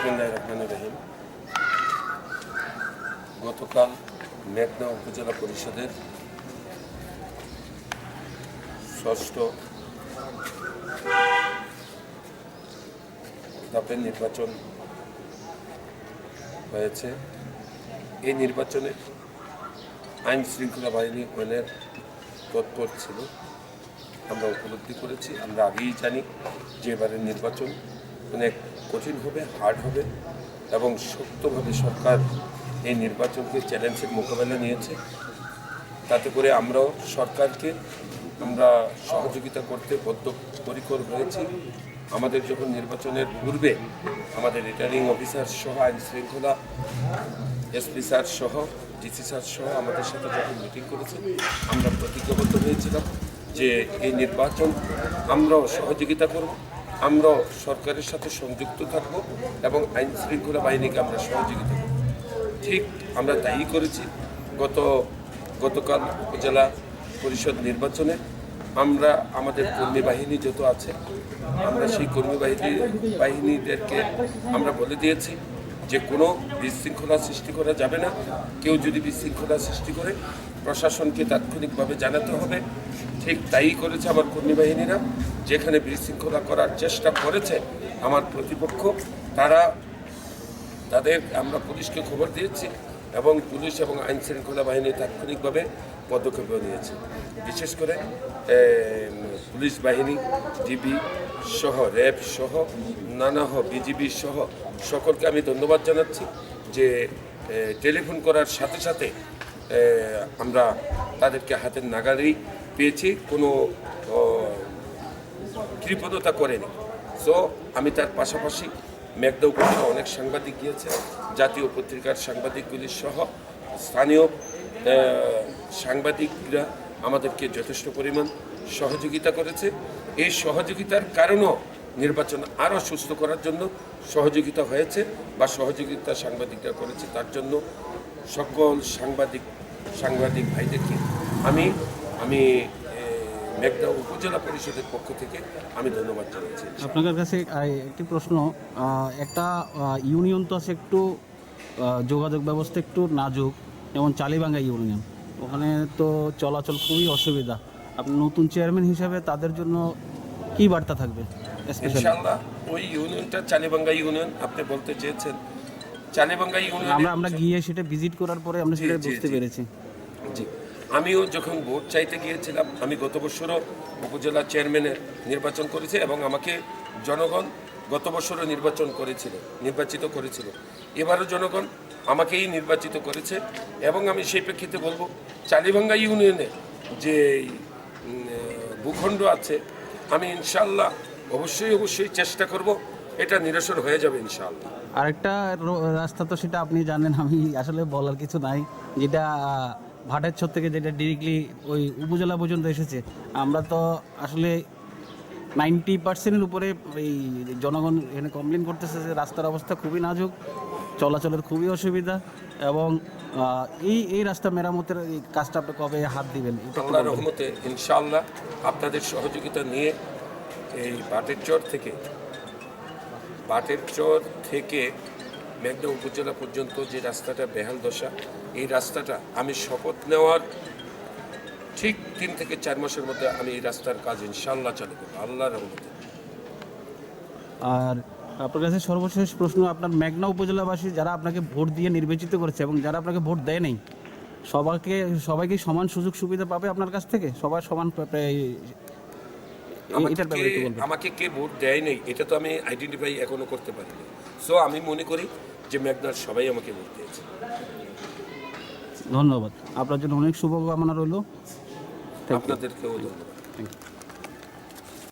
বিসমিল্লাহির রহমানির রহিম। গতকাল মেঘনা উপজেলা পরিষদের ষষ্ঠ ধাপের নির্বাচন হয়েছে। এই নির্বাচনে আইন শৃঙ্খলা বাহিনী অনেক তৎপর ছিল, আমরা উপলব্ধি করেছি। আমরা আগেই জানি যে এবারের নির্বাচন অনেক কঠিন হবে, হার্ড হবে এবং শক্তভাবে সরকার এই নির্বাচনকে চ্যালেঞ্জের মোকাবেলা নিয়েছে। তাতে করে আমরাও সরকারকে সহযোগিতা করতে বদ্ধপরিকর হয়েছি। আমাদের যখন নির্বাচনের পূর্বে আমাদের রিটার্নিং অফিসার সহ আইন শৃঙ্খলা এসপি স্যার সহ ডিসি স্যার সহ আমাদের সাথে যখন মিটিং করেছে, আমরা প্রতিজ্ঞাবদ্ধ হয়েছিলাম যে এই নির্বাচন আমরাও সহযোগিতা করব, আমরাও সরকারের সাথে সংযুক্ত থাকব এবং আইন শৃঙ্খলা বাহিনীকে আমরা সহযোগিতা করব। ঠিক আমরা তাই করেছি। গতকাল উপজেলা পরিষদ নির্বাচনে আমরা আমাদের কর্মী বাহিনী যত আছে, আমরা সেই কর্মী বাহিনীদেরকে আমরা বলে দিয়েছি যে কোনো বিশৃঙ্খলা সৃষ্টি করা যাবে না। কেউ যদি বিশৃঙ্খলা সৃষ্টি করে প্রশাসনকে তাৎক্ষণিকভাবে জানাতে হবে। ঠিক তাই করেছে আমার কর্মী বাহিনীরা। যেখানে বিশৃঙ্খলা করার চেষ্টা করেছে আমার প্রতিপক্ষ, আমরা পুলিশকে খবর দিয়েছি এবং পুলিশ এবং আইন শৃঙ্খলা বাহিনী তাৎক্ষণিকভাবে পদক্ষেপও নিয়েছে। বিশেষ করে পুলিশ বাহিনী, ডিবি সহ, র্যাব সহ, বিজিবি সহ সকলকে আমি ধন্যবাদ জানাচ্ছি যে টেলিফোন করার সাথে সাথে আমরা তাদেরকে হাতের নাগালেই পেয়েছি, কোনো কৃপণতা করেনি। সো আমি তার পাশাপাশি মেঘনা উপজেলা অনেক সাংবাদিক গিয়েছে, জাতীয় পত্রিকার সাংবাদিকগুলি সহ স্থানীয় সাংবাদিকরা আমাদেরকে যথেষ্ট পরিমাণ সহযোগিতা করেছে। এই সহযোগিতার কারণেও নির্বাচন আরও সুস্থ করার জন্য সহযোগিতা হয়েছে বা সহযোগিতা সাংবাদিকরা করেছে। তার জন্য সকল সাংবাদিক ভাইদেরকে আমি মেঘনা উপজেলা পরিষদের পক্ষ থেকে আমি ধন্যবাদ জানাচ্ছি। আপনাদের কাছে একটি প্রশ্ন, একটা ইউনিয়ন তো আছে একটু যোগাযোগ ব্যবস্থা একটু নাজুক, যেমন চালিবাঙ্গা ইউনিয়ন, ওখানে তো চলাচল খুবই অসুবিধা। আপনি নতুন চেয়ারম্যান হিসাবে তাদের জন্য কি বার্তা থাকবে? ইনশাআল্লাহ ওই ইউনিয়নটা চালিবাঙ্গা ইউনিয়ন আপনি বলতে চেয়েছেন। চালিবাঙ্গা ইউনিয়ন আমরা গিয়ে সেটা ভিজিট করার পরে আমরা সেটা বুঝতে পেরেছি। জি, আমিও যখন ভোট চাইতে গিয়েছিলাম, আমি গত বছরও উপজেলা চেয়ারম্যানের নির্বাচন করেছি এবং আমাকে জনগণ গত বছরও নির্বাচিত করেছিল। এবারও জনগণ আমাকেই নির্বাচিত করেছে এবং আমি সেই প্রেক্ষিতে বলবো চালিবাঙ্গা ইউনিয়নে যে ভূখণ্ড আছে, আমি ইনশাআল্লাহ অবশ্যই চেষ্টা করব এটা নিরসন হয়ে যাবে ইনশাআল্লাহ। আরেকটা রাস্তা তো সেটা আপনি জানেন, আমি আসলে বলার কিছু নাই, যেটা ভাটেরছর থেকে যেটা ডিরেক্টলি ওই উপজেলা পর্যন্ত এসেছে। আমরা তো আসলে 90% উপরে এই জনগণ এখানে কমপ্লেন করতেছে যে রাস্তার অবস্থা খুবই নাজুক, চলাচলের খুবই অসুবিধা এবং এই রাস্তা মেরামতের এই কাজটা আপনি কবে হাত দিবেন? আল্লাহর রহমতে ইনশাআল্লাহ আপনাদের সহযোগিতা নিয়ে এই ভাটেরচর থেকে মেঘনা উপজেলা পর্যন্ত যে রাস্তাটা বেহাল দশা, এই রাস্তাটা আমি শপথ নেওয়ার ঠিক 3 থেকে 4 মাসের মধ্যে আমি এই রাস্তার কাজ ইনশাআল্লাহ চালু করব আল্লাহর রহমতে। আর আপনার কাছে সর্বশেষ প্রশ্ন, আপনার মেঘনা উপজেলাবাসী যারা আপনাকে ভোট দিয়ে নির্বাচিত করেছে এবং যারা আপনাকে ভোট দেয় নাই, সবাইকে সমান সুযোগ সুবিধা পাবে আপনার কাছ থেকে? সবার সমান আমাকে কে ভোট দেয় নাই এটা তো আমি আইডেন্টিফাই এখনো করতে পারিনি। সো আমি মনে করি যে মেঘনার সবাই আমাকে ভোট দিয়েছে। ধন্যবাদ, আপনার জন্য অনেক শুভকামনা রইল। আপনাদেরকেও ধন্যবাদ। Thank you.